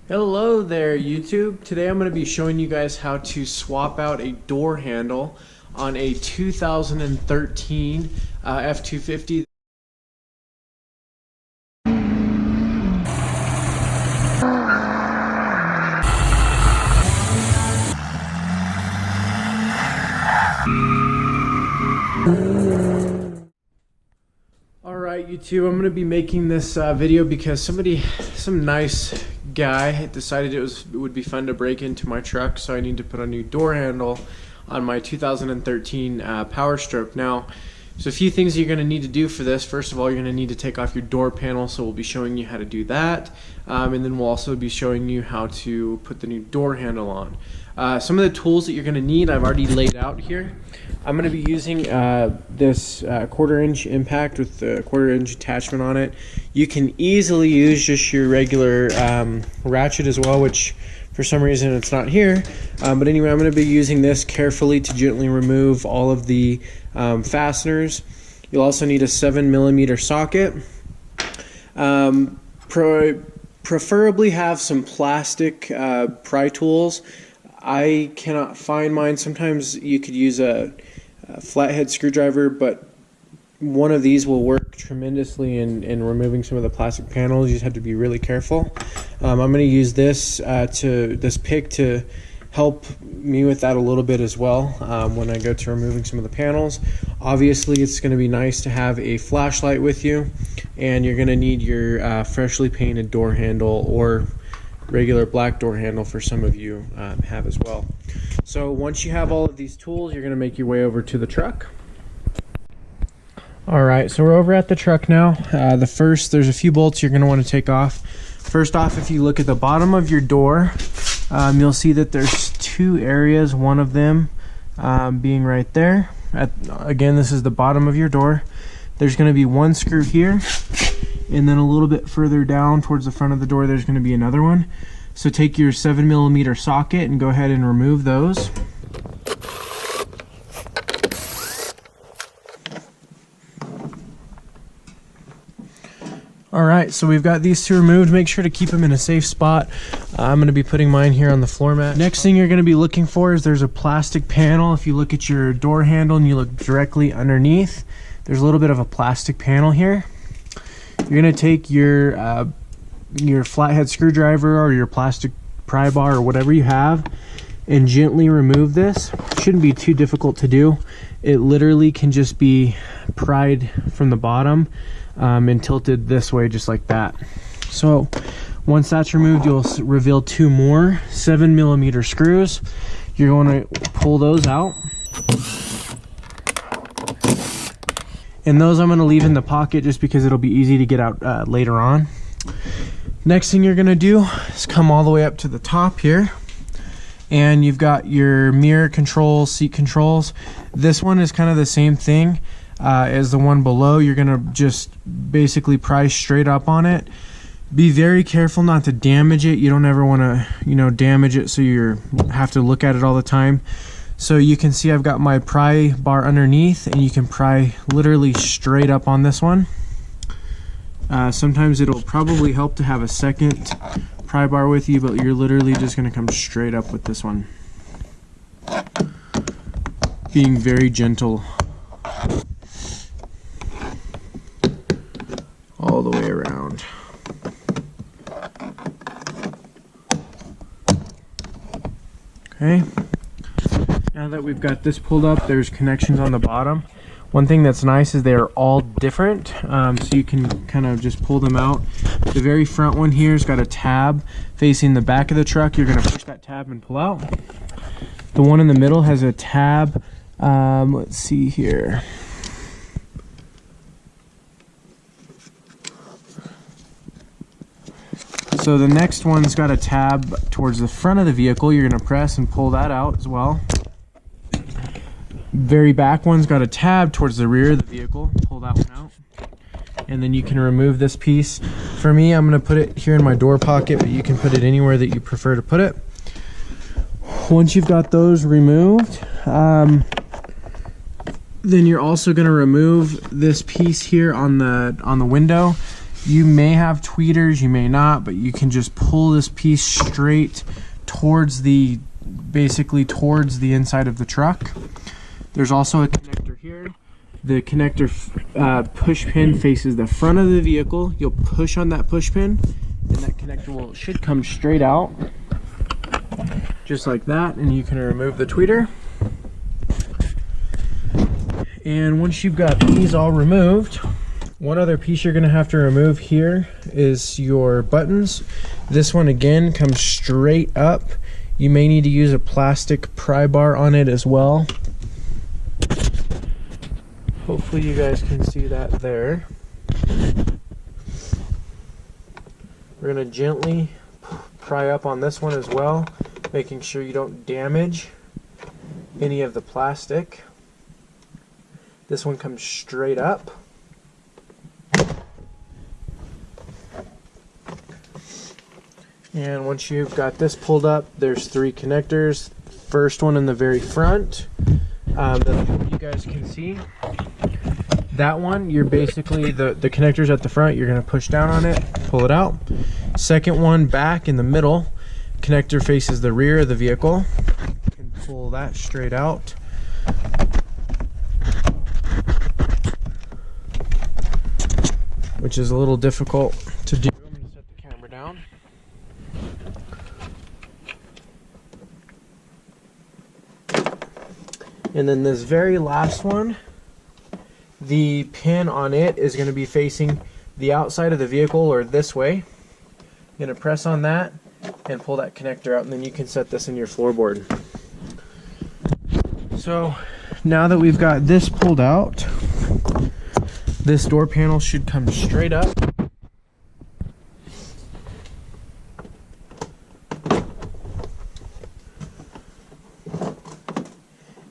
Hello there, YouTube. Today I'm going to be showing you guys how to swap out a door handle on a 2013 F-250. Alright YouTube, I'm going to be making this video because some nice guy decided it would be fun to break into my truck, so I need to put a new door handle on my 2013 Powerstroke. Now, there's a few things you're going to need to do for this. First of all, you're going to need to take off your door panel, so we'll be showing you how to do that, and then we'll also be showing you how to put the new door handle on. Some of the tools that you're going to need I've already laid out here. I'm going to be using this 1/4 inch impact with the 1/4 inch attachment on it. You can easily use just your regular ratchet as well, which for some reason it's not here. But anyway, I'm going to be using this carefully to gently remove all of the fasteners. You'll also need a 7mm socket. Preferably have some plastic pry tools. I cannot find mine. Sometimes you could use a flathead screwdriver, but one of these will work tremendously in removing some of the plastic panels. You just have to be really careful. I'm going to use this pick to help me with that a little bit as well when I go to removing some of the panels. Obviously, it's going to be nice to have a flashlight with you, and you're going to need your freshly painted door handle or regular black door handle for some of you have as well. So once you have all of these tools, you're going to make your way over to the truck. Alright, so we're over at the truck now. There's a few bolts you're going to want to take off. First off, if you look at the bottom of your door, you'll see that there's two areas, one of them being right there. Again, this is the bottom of your door. There's going to be one screw here, and then a little bit further down towards the front of the door there's going to be another one. So take your 7mm socket and go ahead and remove those. Alright, so we've got these two removed. Make sure to keep them in a safe spot. I'm going to be putting mine here on the floor mat. Next thing you're going to be looking for is there's a plastic panel. If you look at your door handle and you look directly underneath, there's a little bit of a plastic panel here. You're going to take your flathead screwdriver or your plastic pry bar or whatever you have and gently remove this. Shouldn't be too difficult to do. It literally can just be pried from the bottom and tilted this way just like that. So once that's removed, you'll reveal two more 7mm screws. You're going to pull those out. And those I'm going to leave in the pocket just because it'll be easy to get out later on. Next thing you're going to do is come all the way up to the top here. And you've got your mirror controls, seat controls. This one is kind of the same thing as the one below. You're going to just basically pry straight up on it. Be very careful not to damage it. You don't ever want to, damage it so you have to look at it all the time. So you can see I've got my pry bar underneath, and you can pry literally straight up on this one. Sometimes it'll probably help to have a second pry bar with you, but you're literally just going to come straight up with this one. Being very gentle all the way around. Okay. Now that we've got this pulled up, there's connections on the bottom. One thing that's nice is they are all different, so you can kind of just pull them out. The very front one here has got a tab facing the back of the truck. You're going to push that tab and pull out. The one in the middle has a tab. Let's see here. So the next one's got a tab towards the front of the vehicle. You're going to press and pull that out as well. Very back one's got a tab towards the rear of the vehicle. Pull that one out. And then you can remove this piece. For me, I'm going to put it here in my door pocket, but you can put it anywhere that you prefer to put it. Once you've got those removed, then you're also going to remove this piece here on the window. You may have tweeters, you may not, but you can just pull this piece straight towards the, basically towards the inside of the truck. There's also a connector here. The connector push pin faces the front of the vehicle. You'll push on that push pin, and that connector should come straight out, just like that, and you can remove the tweeter. And once you've got these all removed, one other piece you're going to have to remove here is your buttons. This one again comes straight up. You may need to use a plastic pry bar on it as well. Hopefully you guys can see that there. We're going to gently pry up on this one as well, making sure you don't damage any of the plastic. This one comes straight up. And once you've got this pulled up, there's 3 connectors. First one in the very front that I hope you guys can see. That one, you're basically, the connectors at the front, you're going to push down on it, pull it out. Second one back in the middle, connector faces the rear of the vehicle. You can pull that straight out. Which is a little difficult to do. I'm going to set the camera down. And then this very last one, the pin on it is going to be facing the outside of the vehicle, or this way. You're going to press on that and pull that connector out, and then you can set this in your floorboard. So now that we've got this pulled out, this door panel should come straight up.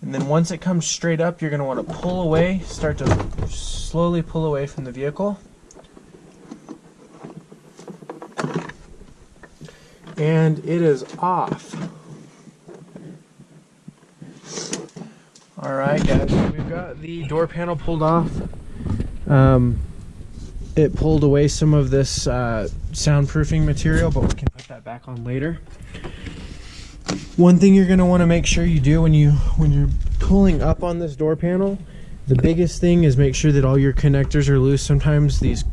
And then once it comes straight up, you're going to want to pull away, start to slowly pull away from the vehicle. And it is off. Alright guys, so we've got the door panel pulled off. It pulled away some of this soundproofing material, but we can put that back on later. One thing you're going to want to make sure you do when you're pulling up on this door panel, the biggest thing is make sure that all your connectors are loose. Sometimes these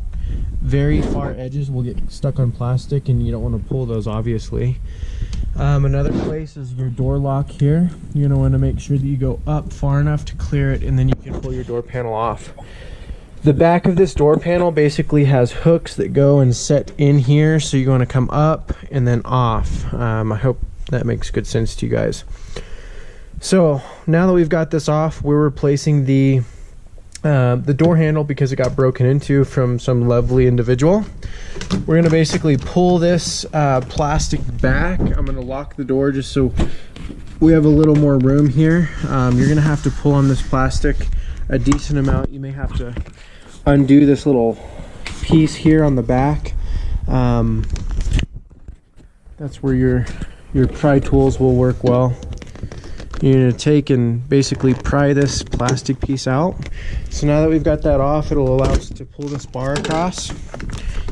very far edges will get stuck on plastic and you don't want to pull those, obviously. Another place is your door lock here. You're going to want to make sure that you go up far enough to clear it, and then you can pull your door panel off. The back of this door panel basically has hooks that go and set in here, so you're going to come up and then off. I hope that makes good sense to you guys. So now that we've got this off, we're replacing the door handle because it got broken into from some lovely individual. We're going to basically pull this plastic back. I'm going to lock the door just so we have a little more room here. You're going to have to pull on this plastic a decent amount. You may have to undo this little piece here on the back. That's where your pry tools will work well. You're going to take and basically pry this plastic piece out. So now that we've got that off, it'll allow us to pull this bar across,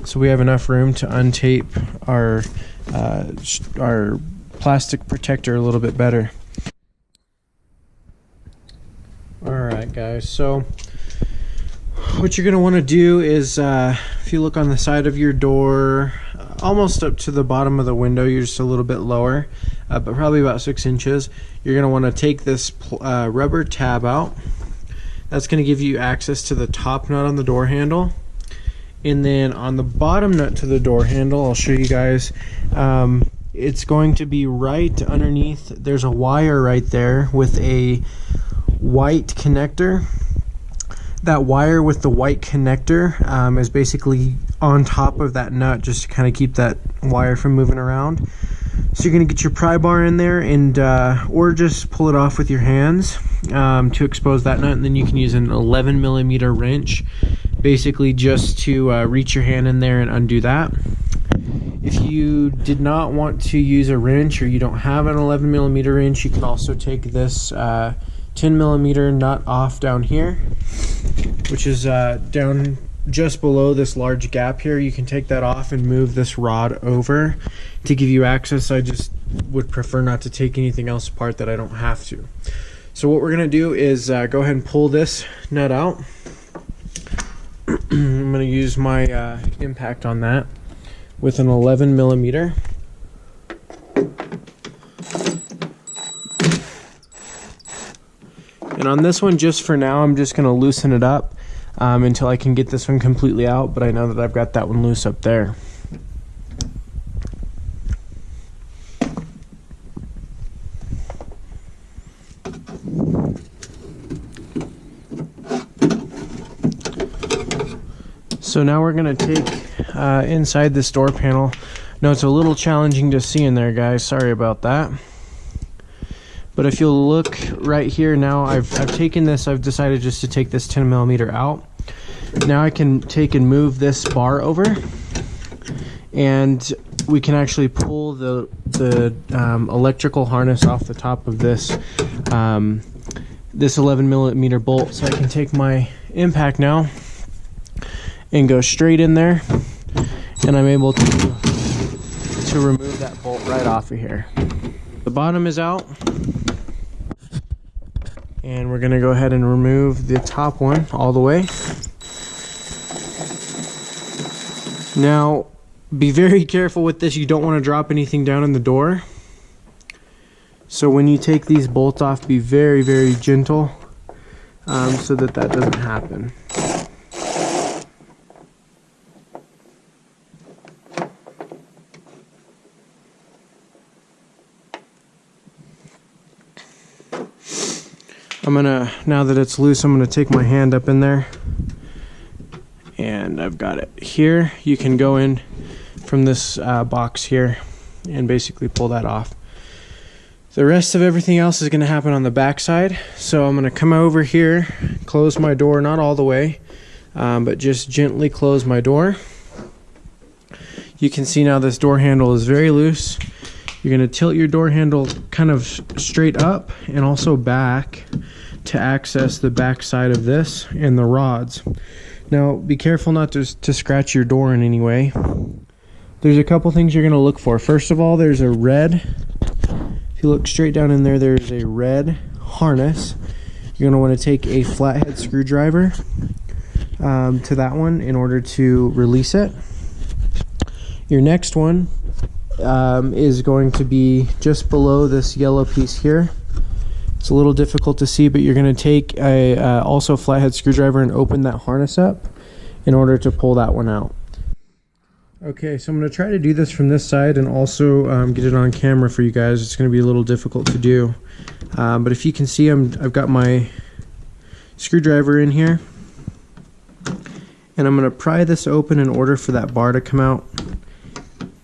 so we have enough room to untape our plastic protector a little bit better. Alright guys, so what you're going to want to do is, if you look on the side of your door, almost up to the bottom of the window, you're just a little bit lower, but probably about 6 inches. You're going to want to take this rubber tab out. That's going to give you access to the top nut on the door handle. And then on the bottom nut to the door handle, I'll show you guys, it's going to be right underneath. There's a wire right there with a white connector. That wire with the white connector is basically on top of that nut, just to kind of keep that wire from moving around. So you're going to get your pry bar in there, and or just pull it off with your hands to expose that nut, and then you can use an 11mm wrench basically just to reach your hand in there and undo that. If you did not want to use a wrench, or you don't have an 11mm wrench, you can also take this 10mm nut off down here, which is down just below this large gap here. You can take that off and move this rod over to give you access. I just would prefer not to take anything else apart that I don't have to. So what we're gonna do is go ahead and pull this nut out. I'm gonna use my impact on that with an 11 millimeter. And on this one, just for now, I'm just gonna loosen it up until I can get this one completely out, but I know that I've got that one loose up there. So now we're gonna take inside this door panel. Now it's a little challenging to see in there, guys, sorry about that. But if you'll look right here now, I've taken this, I've decided just to take this 10 millimeter out. Now I can take and move this bar over, and we can actually pull the electrical harness off the top of this this 11 millimeter bolt. So I can take my impact now and go straight in there, and I'm able to remove that bolt right off of here. The bottom is out, and we're gonna go ahead and remove the top one all the way. Now, be very careful with this. You don't want to drop anything down in the door. So when you take these bolts off, be very, very gentle so that doesn't happen. Now that it's loose, I'm gonna take my hand up in there, and I've got it here. You can go in from this box here and basically pull that off. The rest of everything else is gonna happen on the back side. So I'm gonna come over here, close my door, not all the way, but just gently close my door. You can see now this door handle is very loose. You're gonna tilt your door handle kind of straight up and also back to access the back side of this and the rods. Now be careful not to scratch your door in any way. There's a couple things you're gonna look for. First of all, there's a red, if you look straight down in there, there's a red harness. You're gonna wanna take a flathead screwdriver to that one in order to release it. Your next one is going to be just below this yellow piece here. It's a little difficult to see, but you're going to take a also flathead screwdriver and open that harness up in order to pull that one out. Okay, so I'm going to try to do this from this side and also get it on camera for you guys. It's going to be a little difficult to do, but if you can see, I've got my screwdriver in here, and I'm going to pry this open in order for that bar to come out.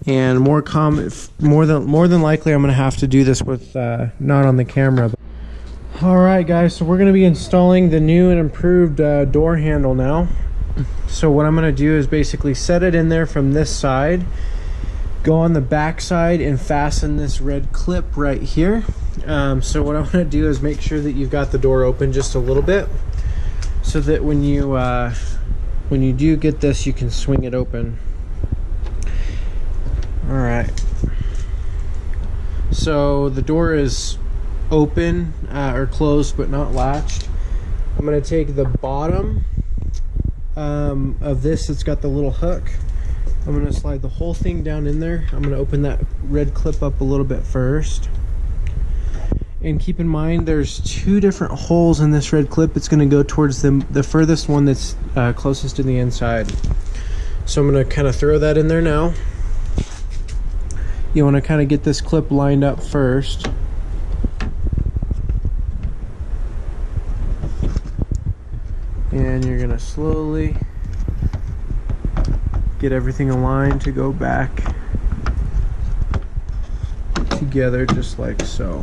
And more than likely, I'm going to have to do this with not on the camera. Alright guys, so we're going to be installing the new and improved door handle now. So what I'm going to do is basically set it in there from this side, go on the back side and fasten this red clip right here. So what I want to do is make sure that you've got the door open just a little bit, so that when you do get this, you can swing it open. Alright, so the door is open or closed but not latched. I'm going to take the bottom of this, it's got the little hook. I'm going to slide the whole thing down in there. I'm going to open that red clip up a little bit first. And keep in mind there's two different holes in this red clip. It's going to go towards the furthest one that's closest to the inside. So I'm going to kind of throw that in there now. You want to kind of get this clip lined up first. And you're going to slowly get everything aligned to go back together just like so.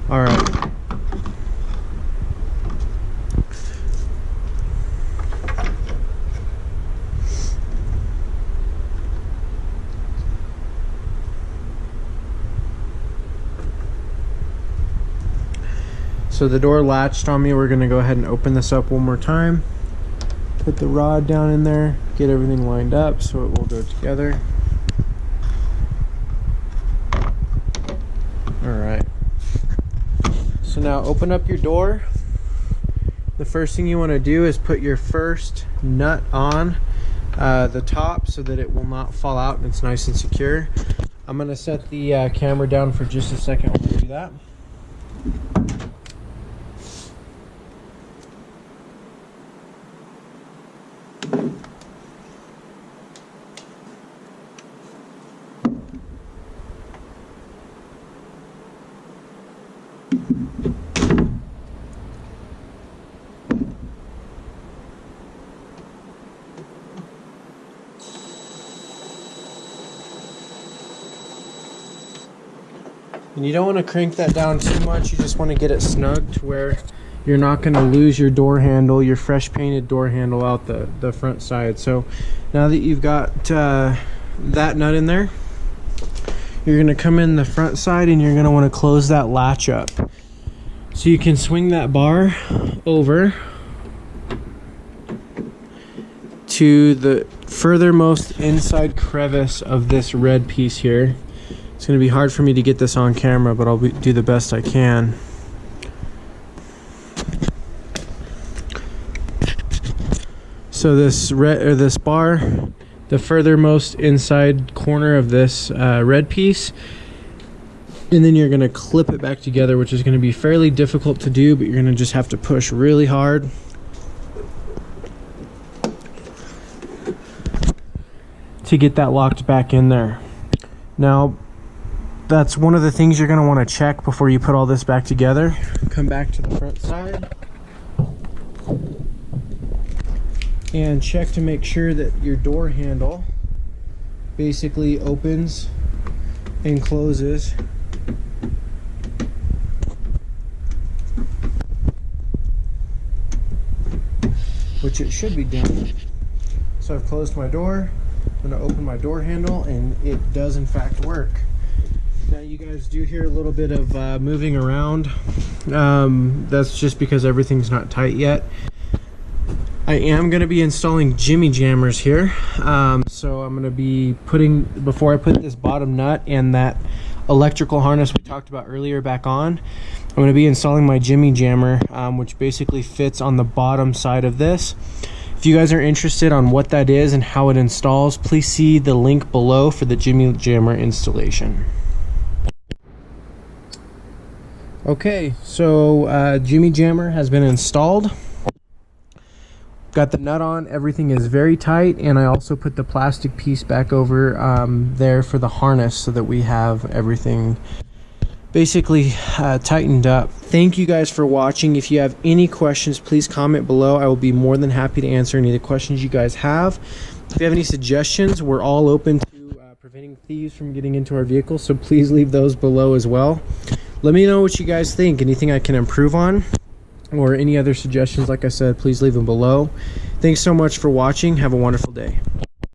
All right. So the door latched on me. We're going to go ahead and open this up one more time. put the rod down in there, get everything lined up so it will go together. Alright. So now open up your door. The first thing you want to do is put your first nut on the top so that it will not fall out and it's nice and secure. I'm going to set the camera down for just a second while we do that. And you don't want to crank that down too much, you just want to get it snug to where you're not going to lose your door handle, your fresh painted door handle out the front side. So now that you've got that nut in there, you're going to come in the front side and you're going to want to close that latch up. So you can swing that bar over to the furthermost inside crevice of this red piece here. It's going to be hard for me to get this on camera, but I'll do the best I can. So this bar, the furthermost inside corner of this red piece, and then you're going to clip it back together, which is going to be fairly difficult to do, but you're going to just have to push really hard. To get that locked back in there. Now, that's one of the things you're going to want to check before you put all this back together. Come back to the front side and check to make sure that your door handle basically opens and closes which it should be doing. So I've closed my door, I'm going to open my door handle, and it does in fact work. Now you guys do hear a little bit of moving around. That's just because everything's not tight yet. I am going to be installing jimmy jammers here. So I'm going to be putting, before I put this bottom nut and that electrical harness we talked about earlier back on, I'm going to be installing my jimmy jammer, which basically fits on the bottom side of this. If you guys are interested on what that is and how it installs, please see the link below for the jimmy jammer installation. Okay, so jimmy jammer has been installed. Got the nut on, everything is very tight, and I also put the plastic piece back over there for the harness so that we have everything basically tightened up. Thank you guys for watching. If you have any questions, please comment below. I will be more than happy to answer any of the questions you guys have. If you have any suggestions, we're all open to preventing thieves from getting into our vehicles, so please leave those below as well. Let me know what you guys think, anything I can improve on, or any other suggestions. Like I said, please leave them below. Thanks so much for watching. Have a wonderful day.